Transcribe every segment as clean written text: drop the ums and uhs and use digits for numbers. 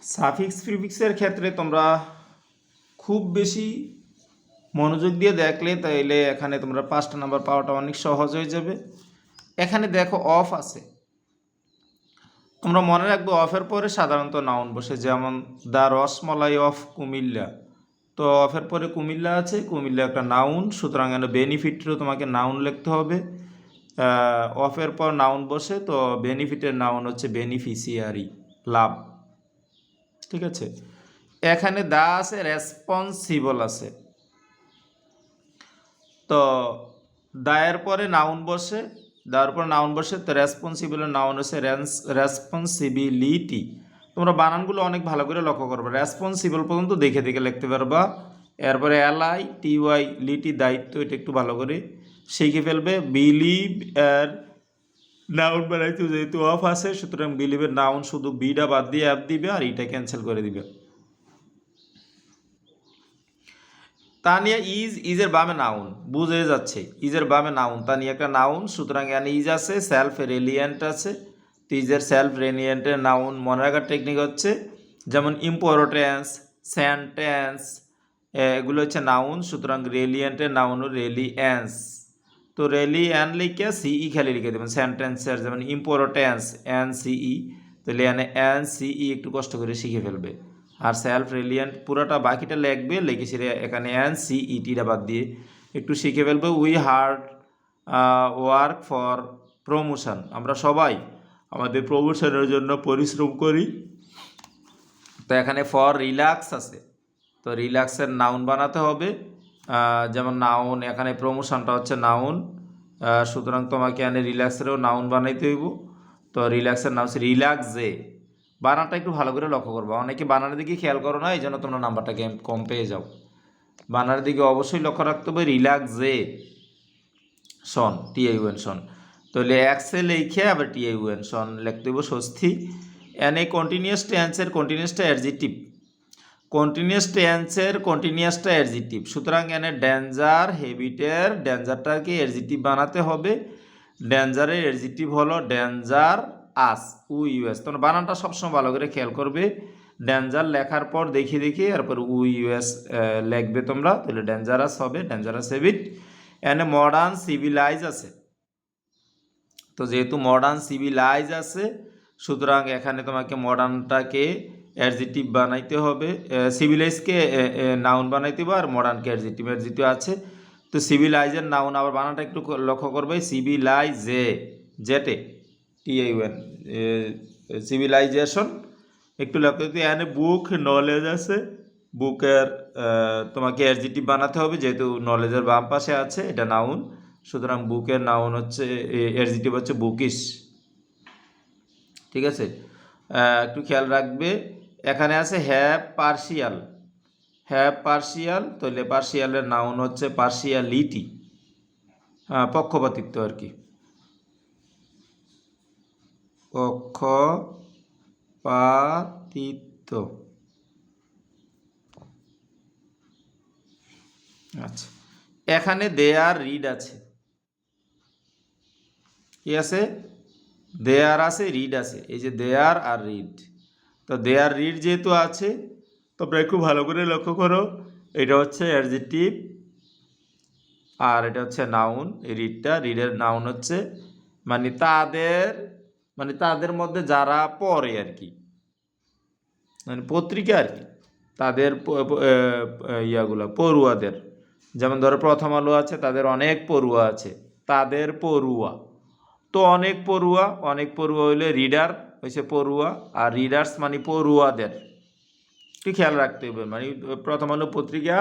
Suffix প্রিফিক্সের ক্ষেত্রে তোমরা খুব বেশি মনোযোগ দিয়ে দেখলে তাইলে এখানে তোমরা 5টা নাম্বার পাওয়াটা অনেক সহজ হয়ে যাবে। এখানে দেখো অফ আছে, তোমরা মনে রাখবে অফের পরে সাধারণত নাউন বসে, যেমন দ্য রসমলাই অফ কুমিল্লা। তো অফের পরে কুমিল্লা আছে, কুমিল্লা একটা নাউন, সুতরাং এখানে বেনিফিটেরও তোমাকে নাউন লিখতে হবে। অফের পর নাউন বসে, তো বেনিফিটের নাউন হচ্ছে বেনিফিশিয়ারি, লাভ। ঠিক আছে, এখানে দা আছে, রেসপন্সিবল আছে। তো দায়ের পরে নাউন বসে, দায়ের পরে নাউন বসে, তো রেসপন্সিবলের নাউন হচ্ছে রেসপন্সিবিলিটি। তোমরা বানানগুলো অনেক ভালো করে লক্ষ্য করবে, রেসপন্সিবল পর্যন্ত দেখে দেখে লিখতে পারবা। এরপরে LITY লিটি, দায়িত্ব, এটা একটু ভালো করে শিখে ফেলবে। বিলিভ এর নাউন বানাইতে যেহেতু অফ আছে, সুতরাং বিলিভের নাউন শুধু বিটা বাদ দিয়ে অ্যাপ দিবে আর এটা ক্যান্সেল করে দিবে। তানিয়া ইজের বামে নাউন, বুঝে যাচ্ছে ইজের বামে নাউন, তানিয়া একটা নাউন, সুতরাং এখানে ইজ আছে, সেলফ রেলিয়েন্ট আছে। তো ইজের সেলফ রেলিয়েন্টের নাউন মনে রাখার টেকনিক হচ্ছে, যেমন ইম্পর্টেন্স, সেন্টেন্স, এগুলো হচ্ছে নাউন, সুতরাং রেলিয়েন্টের নাউন রেলিয়েন্স। তো রেলিয়েন লিখে সিই খালি লিখে দেবেন সেন্টেন্সের, যেমন ইম্পর্টেন্স NCE, তাহলে এখানে NCE একটু কষ্ট করে শিখে ফেলবে। আর সেলফ রেলিয়েন্ট পুরোটা বাকিটা লিখবে, লিখেছি এখানে NCEটা বাদ দিয়ে একটু শিখে ফেলবে। We heard work for promotion, আমরা সবাই আমাদের প্রমোশনের জন্য পরিশ্রম করি। তো এখানে ফর রিল্যাক্স আছে, তো রিল্যাক্সের নাউন বানাতে হবে। যেমন নাউন, এখানে প্রমোশনটা হচ্ছে নাউন, সুতরাং তোমাকে এখানে রিল্যাক্সেরও নাউন বানাইতে হইব। তো রিল্যাক্সের নাম হচ্ছে রিল্যাক্সে। বানানটা একটু ভালো করে লক্ষ্য করবো, অনেকে বানানের দিকে খেয়াল করো না, এই জন্য তোমরা নাম্বারটা কম পেয়ে যাও। বানানের দিকে অবশ্যই লক্ষ্য রাখতে হবে। রিল্যাক্সে শন, TAUN শন, তাহলে এক্সে লিখে আবার TAUN শন লিখতে হইব, স্বস্তি। এনে কন্টিনিউয়াস টেন্সের কন্টিনিউয়াসটা অ্যাডজেক্টিভ, কন্টিনিউয়াস টেন্সের কন্টিনিউয়াসটা অ্যাডজেক্টিভ, সুতরাং এনে ডেঞ্জার হ্যাবিটের ডেঞ্জারটাকে অ্যাডজেক্টিভ বানাতে হবে। ডেঞ্জারের অ্যাডজেক্টিভ হলো ডেঞ্জার আস, US। তোমরা বানানটা সবসময় ভালো করে খেয়াল করবে, ডেঞ্জার লেখার পর দেখে দেখে এরপর US লিখবে তোমরা, তাহলে ডেঞ্জারাস হবে, ডেঞ্জারাস হ্যাবিট। এনে মডার্ন সিভিলাইজ আছে, তো যেহেতু মডার্ন সিভিলাইজ আছে, সুতরাং এখানে তোমাকে মডার্নটাকে অ্যাডজেক্টিভ বানাইতে হবে, সিভিলাইজকে নাউন বানাইতে হবে, আর মডার্নকে অ্যাডজেক্টিভ আছে। তো সিভিলাইজের নাউন আবার বানানটা একটু লক্ষ্য করবে, সিভিলাইজে, জেটে TAUN, সিভিলাইজেশন একটু লক্ষ্য করতে। এখানে বুক নলেজ আছে, বুকের তোমাকে অ্যাডজেক্টিভ বানাতে হবে, যেহেতু নলেজের বাম পাশে আছে, এটা নাউন, সুতরাং বুকের নাউন হচ্ছে, অ্যাডজেক্টিভ হচ্ছে বুকিশ। ঠিক আছে, একটু খেয়াল রাখবে। এখানে আছে হ্যাভ পার্শিয়াল, হ্যাভ পার্শিয়াল, তাহলে পার্শিয়ালের নাউন হচ্ছে পার্শিয়ালিটি, পক্ষপাতিত্ব আর কি, পক্ষপাতিত্ব। আচ্ছা, এখানে দেয়ার রিড আছে, কি আছে? দেয়ার আছে, রিড আছে, এই যে দেয়ার আর রিড। তো দেয়ার রিড যেহেতু আছে, তোমরা একটু ভালো করে লক্ষ্য করো, এটা হচ্ছে অ্যাডজেক্টিভ আর এটা হচ্ছে নাউন। রিডটা, রিডের নাউন হচ্ছে মানে তাদের মধ্যে যারা পড়ে আর কি, মানে পত্রিকা আর কি, তাদের ইয়াগুলা পড়ুয়াদের, যেমন ধরো প্রথম আলো আছে, তাদের অনেক পড়ুয়া আছে, তাদের পড়ুয়া। তো অনেক পড়ুয়া হইলে রিডার হয়েছে পড়ুয়া, আর রিডার্স মানে পড়ুয়াদের, একটু খেয়াল রাখতে হবে। মানে প্রথম আলো পত্রিকা,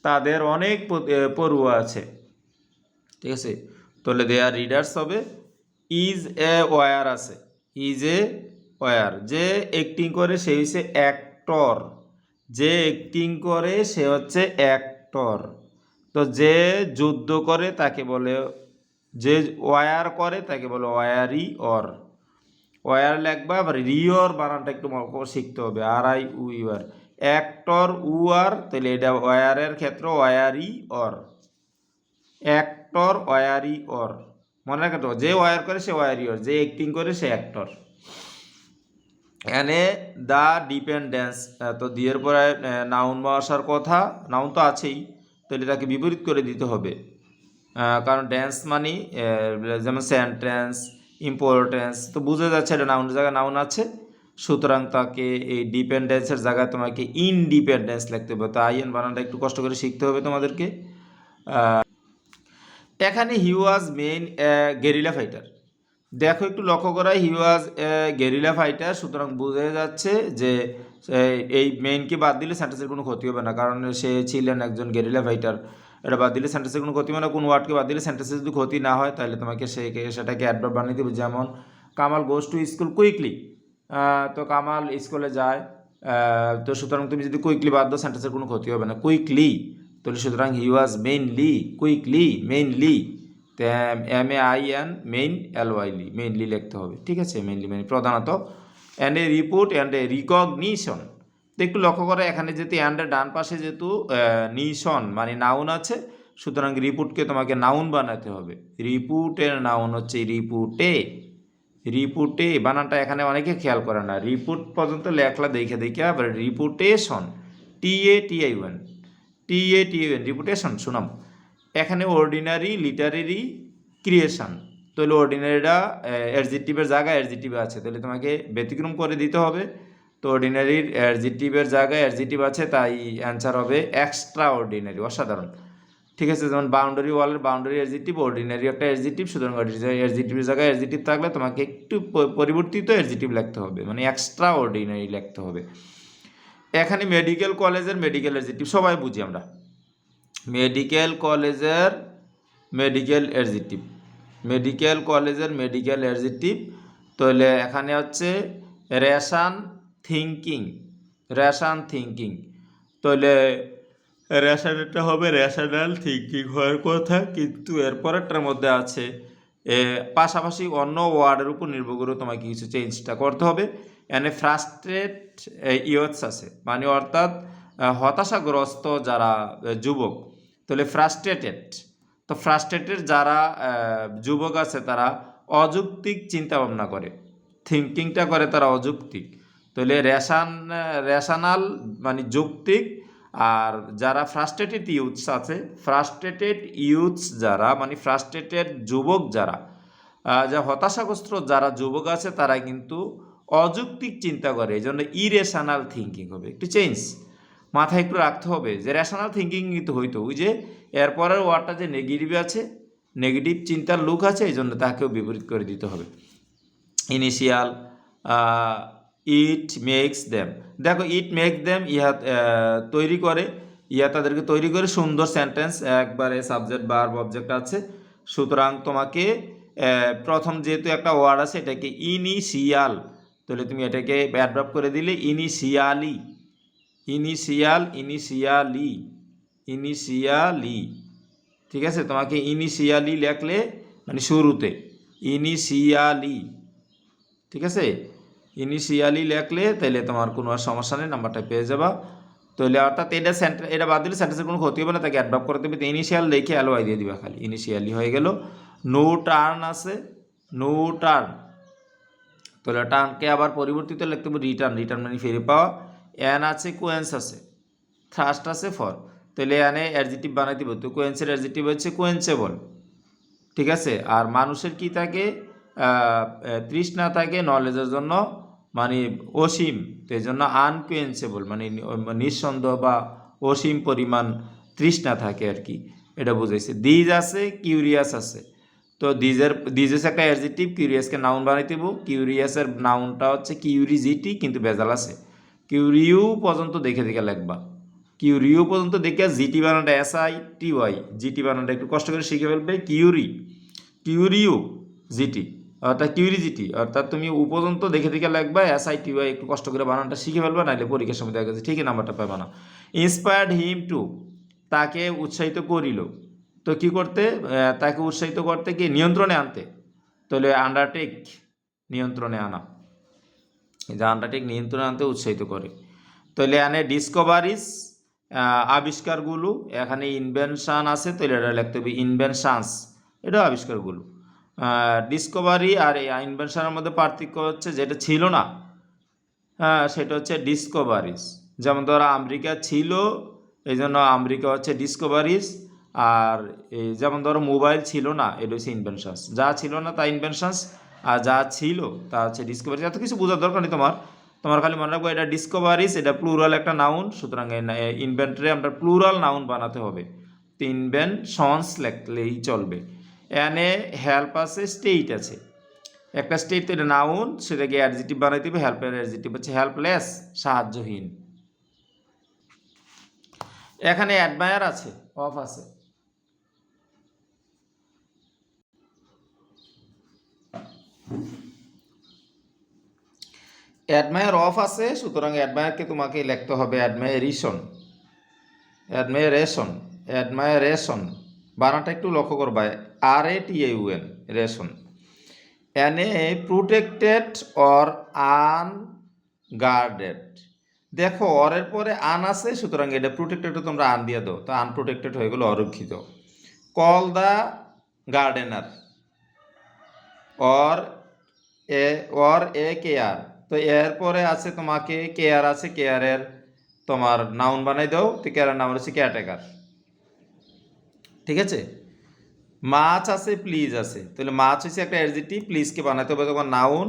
তাদের অনেক পড়ুয়া আছে, ঠিক আছে, তাহলে দেয়ার রিডার্স হবে। ইজ এ ওয়ার আছে, ইজ এ ওয়ার, যে অ্যাক্টিং করে সে হচ্ছে অ্যাক্টর, যে অ্যাক্টিং করে সে হচ্ছে অ্যাক্টর। তো যে যুদ্ধ করে তাকে বলে, যে ওয়ার করে তাকে বলে ওয়ারি অর। ওয়ার লেখবা, আবার রিওর বানানটা একটু শিখতে হবে, RIUR, অ্যাক্টর উয়ার, তাহলে এটা ওয়ারের ক্ষেত্রে ওয়ারি অর, অ্যাক্টর ওয়ারি অর, মনে রাখতে হবে, যে ওয়ার করে সে ওয়ারি অর, যে অ্যাক্টিং করে সে অ্যাক্টর। এনে দ্য ডিপেন্ডেন্স, তো দিয়ের পরে নাউন আসার কথা, নাউন তো আছেই, তাহলে তাকে বিপরীত করে দিতে হবে। কারণ ড্যান্স মানে যেমন সেন্টেন্স, ইম্পর্টেন্স, তো বুঝে যাচ্ছে এটা নাউনের জায়গায় নাউন আছে, সুতরাং তাকে এই ডিপেন্ডেন্সের জায়গায় তোমাকে ইনডিপেন্ডেন্স লিখতে হবে। তো আইএন বানানটা একটু কষ্ট করে শিখতে হবে তোমাদেরকে। এখানে হি ওয়াজ মেইন গেরিলা ফাইটার, দেখো একটু লক্ষ্য করা, হি ওয়াজ গেরিলা ফাইটার, সুতরাং বোঝা যাচ্ছে যে এই মেইনকে বাদ দিলে সেন্টেন্সের কোনো ক্ষতি হবে না, কারণ সে ছিলেন একজন গেরিলা ফাইটার। এটা বাদ দিলে সেন্টেন্সের কোনো ক্ষতি হবে না। কোনো ওয়ার্ডকে বাদ দিলে সেন্টেন্সের যদি ক্ষতি না হয় তাহলে তোমাকে সেটাকে অ্যাডভার্ব বানিয়ে দেবে। যেমন Kamal goes to school quickly, তো কামাল স্কুলে যায়, তো সুতরাং তুমি যদি কুইকলি বাদ দাও সেন্টেন্সের কোনো ক্ষতি হবে না। কুইকলি, তাহলে সুতরাং he was mainly quickly, mainly MAIN main LYলি, মেইনলি লিখতে হবে, ঠিক আছে। মেইনলি মানে প্রধানত। And a report and a recognition, তো একটু লক্ষ্য করে এখানে যেহেতু অ্যান্ডের ডান পাশে যেহেতু নিশন মানে নাউন আছে, সুতরাং রিপোর্টকে তোমাকে নাউন বানাতে হবে। রিপোর্টের নাউন হচ্ছে রিপোর্টে, রিপোর্টে বানানটা এখানে অনেকে খেয়াল করে না, রিপোর্ট পর্যন্ত লেখলা দেখে দেখে, আবার রিপোর্টেশন, TATION, রিপুটেশন শুনাম। এখানে অর্ডিনারি লিটারেরি ক্রিয়েশন, তাহলে অর্ডিনারিটা অ্যাডজেক্টিভের জায়গায় অ্যাডজেক্টিভ আছে, তাহলে তোমাকে ব্যতিক্রম করে দিতে হবে। তো অর্ডিনারির অ্যাডজেক্টিভের জায়গায় অ্যাডজেক্টিভ আছে, তাই অ্যান্সার হবে এক্সট্রা অর্ডিনারি, অসাধারণ, ঠিক আছে। যেমন বাউন্ডারি ওয়ালের বাউন্ডারি অ্যাডজেক্টিভ, অর্ডিনারি একটা অ্যাডজেক্টিভ, সুতরাং অ্যাডজেক্টিভের জায়গায় অ্যাডজেক্টিভ থাকলে তোমাকে একটু পরিবর্তিত অ্যাডজেক্টিভ লিখতে হবে, মানে এক্সট্রা অর্ডিনারি লিখতে হবে। এখানে মেডিকেল কলেজের মেডিকেল অ্যাডজেক্টিভ সবাই বুঝি আমরা, মেডিকেল কলেজের মেডিকেল অ্যাডজেক্টিভ, মেডিকেল কলেজের মেডিকেল অ্যাডজেক্টিভ, তাহলে এখানে হচ্ছে রেশান থিঙ্কিং, রেশান থিঙ্কিং, তাহলে রেশানেরটা হবে রেশনাল থিঙ্কিং হওয়ার কথা, কিন্তু এরপরেরটার মধ্যে আছে পাশাপাশি অন্য ওয়ার্ডের উপর নির্ভর করে তোমাকে কিছু চেঞ্জটা করতে হবে। এনে ফ্রাস্ট্রেট ইয়থস আছে, মানে অর্থাৎ হতাশাগ্রস্ত যারা যুবক, তাহলে ফ্রাস্ট্রেটেড, তো ফ্রাস্ট্রেটেড যারা যুবক আছে তারা অযৌক্তিক চিন্তা ভাবনা করে, থিঙ্কিংটা করে তারা অযৌক্তিক, তাহলে রেশনাল মানে যৌক্তিক। আর যারা ফ্রাস্ট্রেটেড ইউথস আছে, ফ্রাস্ট্রেটেড ইউথস যারা মানে ফ্রাস্ট্রেটেড যুবক যারা, যা হতাশাগ্রস্ত যারা যুবক আছে তারা কিন্তু অযৌক্তিক চিন্তা করে, এই জন্য ইরেশনাল থিঙ্কিং হবে। একটু চেঞ্জ মাথায় একটু রাখতে হবে যে রেশনাল থিঙ্কিং কিন্তু হইতো, ওই যে এরপরের ওয়ার্ডটা যে নেগেটিভ আছে, নেগেটিভ চিন্তার লোক আছে, এই জন্য তাকেও বিপরীত করে দিতে হবে। ইনিশিয়াল, ইট মেক্স দেম, দেখো ইট মেক্স দেম, ইহা তৈরি করে, ইহা তাদেরকে তৈরি করে সুন্দর সেন্টেন্স, একবারে সাবজেক্ট ভার্ব অবজেক্ট আছে, সুতরাং তোমাকে প্রথম যেহেতু একটা ওয়ার্ড আছে এটাকে ইনিশিয়াল, তাহলে তুমি এটাকে অ্যাডভার্ব করে দিলে ইনিশিয়ালি, ইনিশিয়াল, ইনিশিয়ালি, ইনিশিয়ালি, ঠিক আছে। তোমাকে ইনিশিয়ালি লেখলে মানে শুরুতে, ইনিশিয়ালি, ঠিক আছে, ইনিশিয়ালি লেখলে তাহলে তোমার কোনো আর সমস্যা নেই, নাম্বারটা পেয়ে যাবা। তাহলে অর্থাৎ এটা বাদ দিলে সেন্টেন্সের কোনো ক্ষতি হবে না, তাকে অ্যাডভার্ব করে দেবে, ইনিশিয়াল লিখে LY দিয়ে দিবা, খালি ইনিশিয়ালি হয়ে গেল। নো টার্ন আছে, নো টার্ন, তাহলে টার্নকে আবার পরিবর্তিত লিখতে হবে রিটার্ন, রিটার্ন মানে ফিরে পাওয়া। অ্যান আছে, কোয়েন্স আছে, থ্রাস্ট আছে, ফর, তাহলে এনে অ্যাডজেক্টিভ বানাই দিব, তো কোয়েন্সের অ্যাডজেক্টিভ হচ্ছে কোয়েন্সেবল, ঠিক আছে। আর মানুষের কি থাকে, তৃষ্ণা থাকে নলেজের জন্য, মানে অসীম, তো এই জন্য আনকোয়েন্সেবল মানে নিঃসন্দেহ বা অসীম পরিমাণ তৃষ্ণা থাকে আর কি, এটা বুঝাইছে। দিজ আছে, কিউরিয়াস আছে, তো দিজেস একটা অ্যাডজেক্টিভ, কিউরিয়াসকে নাউন বানাই দেব, কিউরিয়াসের নাউনটা হচ্ছে কিউরিজিটি, কিন্তু বেজাল আছে, কিউরিউ পর্যন্ত দেখে দেখে লিখবা, কিউরিউ পর্যন্ত দেখে, জিটি বানানটা SITY, জিটি বানানটা একটু কষ্ট করে শিখে ফেলবে, কিউরিউ জিটি অর্থাৎ কিউরিজিটি, অর্থাৎ তুমি পর্যন্ত দেখে দেখে লিখবা, SITY একটু কষ্ট করে বানানটা শিখে ফেলবা, নাহলে পরীক্ষার সময় দেখা গেছে ঠিকই নাম্বারটা পাবে না। ইন্সপায়ার্ড হিম টু, তাকে উৎসাহিত করিল, তো কি করতে, তাকে উৎসাহিত করতে কি নিয়ন্ত্রণে আনতে, তাহলে আন্ডারটেক, নিয়ন্ত্রণে আনা, এই যে আন্ডারটেক নিয়ন্ত্রণে আনতে উৎসাহিত করে। তাহলে এখানে ডিসকভারিজ আবিষ্কারগুলো, এখানে ইনভেনশন আছে, তাহলে এটা লিখতে হবে ইনভেনশনস, এটাও আবিষ্কারগুলো। ডিসকভারি আর এই ইনভেনশনের মধ্যে পার্থক্য হচ্ছে যেটা ছিল না হ্যাঁ, সেটা হচ্ছে ডিসকভারিজ। যেমন ধরো আমেরিকা ছিল, এই জন্য আমেরিকা হচ্ছে ডিসকভারিজ। আর এই যেমন ধরো মোবাইল ছিল না, এটা হচ্ছে ইনভেনশনস। যা ছিল না তা ইনভেনশনস, আর যা ছিল তা হচ্ছে ডিসকভারিজ। এত কিছু বোঝার দরকার নেই তোমার, তোমার খালি মনে রাখবো এটা ডিসকভারিজ, এটা প্লুরাল একটা নাউন, সুতরাং ইনভেন্টরে আমরা প্লুরাল নাউন বানাতে হবে। তো ইনভেনশনস লিখলেই চলবে। এনে হেল্প আছে, স্টেট আছে। একটা স্টেট তো এটা নাউন, সেটাকে অ্যাডজেক্টিভ বানাইতে হবে। হেল্পের অ্যাডজেক্টিভ হচ্ছে হেল্পলেস, সাহায্যহীন। এখানে অ্যাডমায়ার আছে, অফ আছে। অ্যাডমায়ার অফ আছে, সুতরাং অ্যাডমায়ারকে তোমাকে লিখতে হবে অ্যাডমায়ারেশন। অ্যাডমায়ারেশন, অ্যাডমায়ারেশন বানানটা একটু লক্ষ্য করবা, RATAUN, ration. An a protected or unguarded. দেখো অরের পরে আন আছে, সুতরাং এটা প্রোটেক্টেড, তোমরা আন দিয়ে দাও, তো আনপ্রোটেক্টেড হয়ে গেলো অরক্ষিত। Call the gardener, or a care, তো এর পরে আছে তোমাকে কেয়ার আছে, কেয়ারের তোমার নাউন বানাই দাও, তো কেয়ারের নাম হচ্ছে কেয়ারটেকার। ঠিক আছে। মাছ আছে, প্লিজ আছে, তাহলে মাছ হচ্ছে একটা অ্যাডজেক্টিভ, প্লিজকে বানাতে হবে তোমার নাউন।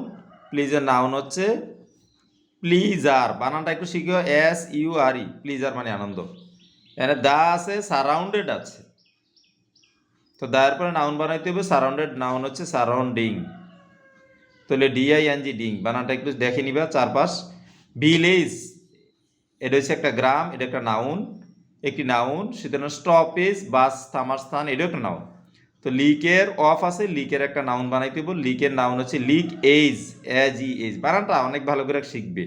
প্লিজের নাউন হচ্ছে প্লিজার, বানানটা একটু শিখো, SURE, প্লিজার মানে আনন্দ। এখানে দা আছে, সারাউন্ডেড আছে, তো দায়ের পরে নাউন বানাইতে হবে, সারাউন্ডেড নাউন হচ্ছে সারাউন্ডিং, তাহলে DING, ডিং, বানানটা একটু দেখে নিবা চারপাশ। ভিলেজ, এটা হচ্ছে একটা গ্রাম, এটা একটা নাউন, একটি নাউন। সুতরাং স্টপেজ, বাস থামার স্থান, এটাও একটা নাউন। তো লিকের অফ আছে, লিকের একটা নাউন বানাইতে হবে, লিকের নাউন হচ্ছে লিক এইজ, AGEH, বানানটা অনেক ভালো করে শিখবে।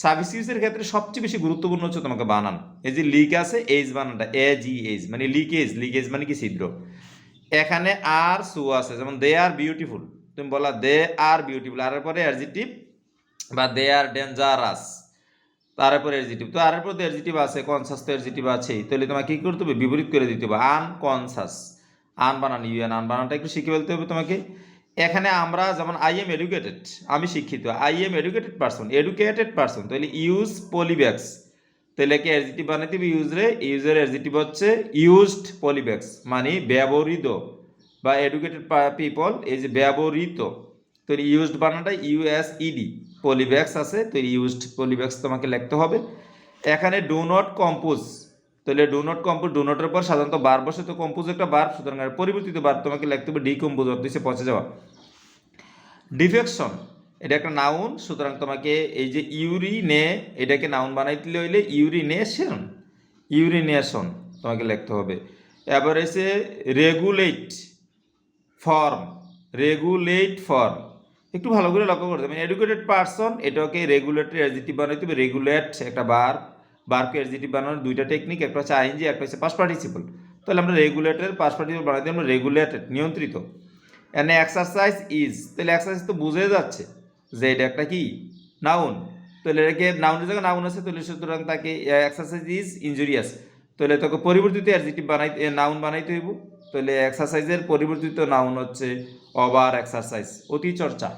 সাবস্টিটিউটের ক্ষেত্রে সবচেয়ে বেশি গুরুত্বপূর্ণ হচ্ছে তোমাকে বানান। এই যে লিক আছে, এইজ বানানটা AGEH, মানে লিকেজ, লিকেজ মানে কি ছিদ্র। এখানে আর সু আছে, যেমন দে আর বিউটিফুল, তুমি বলা দে আর বিউটিফুল, আর পরে অ্যাডজেক্টিভ, বা দে আর ডেঞ্জারাস, তারপরে অ্যাডজেক্টিভ। তো আর পরে অ্যাডজেক্টিভ আছে, কনসাস তো অ্যাডজেক্টিভ আছেই, তাহলে তোমাকে কি করতে হবে, বিপরীত করে দিতে হবে, আনকনসাস। আন বানান, ইউএন, আন বানানটা একটু শিখে ফেলতে হবে তোমাকে। এখানে আমরা যেমন আই এম এডুকেটেড, আমি শিক্ষিত, I am educated person, educated person, তাহলে ইউজ পলিব্যাগস, তাহলে কি অ্যাডজেক্টিভ বানাইতে হবে ইউজরে, ইউজের অ্যাডজেক্টিভ হচ্ছে ইউজড পলিব্যাগস, মানে ব্যবহৃত, বা এডুকেটেড পিপল, এই যে ব্যবহৃত, তো ইউজড বানানটা USED, পলিব্যাগস আছে, তো ইউজড পলিব্যাগস তোমাকে লিখতে হবে। এখানে ডু নট কম্পোজ, তাহলে ডু নট কম্পোজ, ডু নটের পর সাধারণত বার বসে, তো কম্পোজ একটা বার, সুতরাং পরিবর্তিত বার তোমাকে লিখতে হবে ডিকম্পোজ, অর্থ হচ্ছে পচে যাওয়া। ডিফেকশন, এটা একটা নাউন, সুতরাং তোমাকে এই যে ইউরিনে, এটাকে নাউন বানাইতে হইলে ইউরিনেশন, ইউরিনেশন তোমাকে লিখতে হবে। এবার এসে রেগুলেট ফর্ম, রেগুলেট ফর্ম, একটু ভালো করে লক্ষ্য করতে হবে। এডুকেটেড পারসন, এটাকে রেগুলেটরি অ্যাডজেক্টিভ বানাইতে হবে, রেগুলেট একটা বার, বারকে অ্যাডজেক্টিভ বানানোর দুইটা টেকনিক, একটা হচ্ছে আইএনজি, একটা হচ্ছে পাস্ট পার্টিসিপল। তাহলে আমরা রেগুলেটের পাস্ট পার্টিসিপল বানাইতে আমরা রেগুলেটেড, নিয়ন্ত্রিত। এন্ড এক্সারসাইজ ইজ, তাহলে এক্সারসাইজ তো বুঝে যাচ্ছে যে এটা একটা কি নাউন, তাহলে এটাকে নাউনের জায়গায় নাউন আছে, তাহলে সুতরাং তাকে এক্সারসাইজ ইজ ইনজুরিয়াস, তাহলে তোকে পরিবর্তিত অ্যাডজেক্টিভ বানাইতে, নাউন বানাইতে হইব। তাহলে এক্সারসাইজের পরিবর্তিত নাউন হচ্ছে ওভার এক্সারসাইজ, অতি চর্চা।